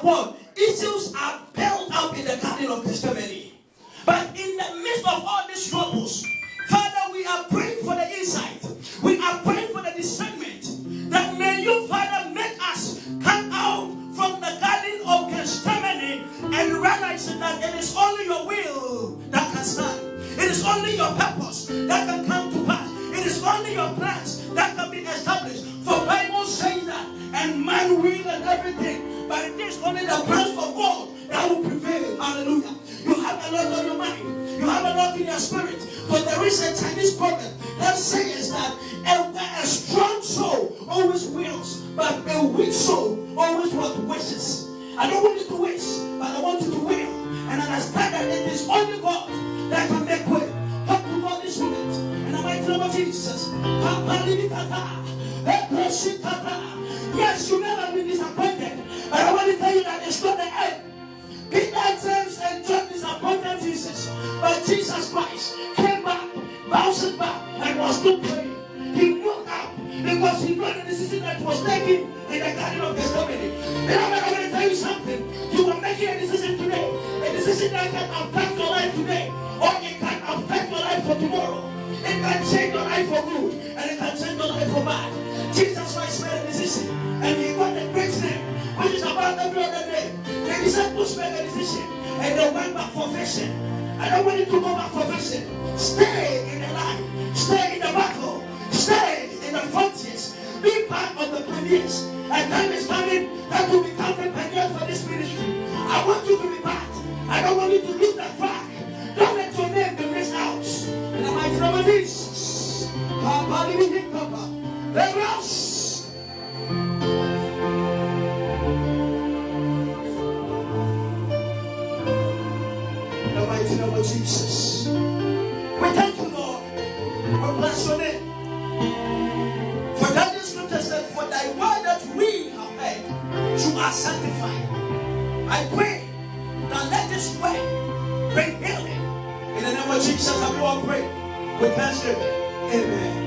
what? Issues are built up in the Garden of Gethsemane. But in the midst of all these troubles, Father, we are praying for the insight. We are praying for the discernment. That may you, Father, make us come out from the Garden of Gethsemane and realize that it is only your will that can stand. It is only your purpose that can come to pass. It is only your plans that can be established. For Bible says that, and man will and everything, but it is only the plans of God that will prevail. Hallelujah. You have a lot on your mind. You have a lot in your spirit. For there is a Chinese proverb that says that a strong soul always wills, but a weak soul always wishes. I don't want you to wish, but I want you to will. And understand that it is only God that can make way. Talk to God this moment. In the mighty name of Jesus. Yes, you may have been disappointed, but I want to tell you that it's not the end. Peter, James, and John disappointed Jesus, but Jesus Christ came back, bounced back, and was still praying. He moved up because he knew the decision that was taken in the Garden of Gethsemane. And I'm going to tell you something. You are making a decision today, a decision that can affect your life today, or it can affect your life for tomorrow. It can change your life for good, and it can change your life for bad. Jesus Christ made a decision, and he got a great name, which is above every other name. The disciples made a decision, and they went back for fishing. I don't want you to go back for fishing. Stay in the line, stay in the battle, stay in the frontiers, be part of the pioneers. And time is coming that will become the pioneers for this ministry. I want you to be part. I don't want you to lose that track. Don't let your name be missed out. In the mighty name of Jesus. Let us. In the mighty name of Jesus. We thank you, Lord. We bless your name. For that the scripture said, for thy word that we have heard, you are sanctified. I pray that let this word bring healing. In the name of Jesus, everyone pray with thanksgiving. Amen.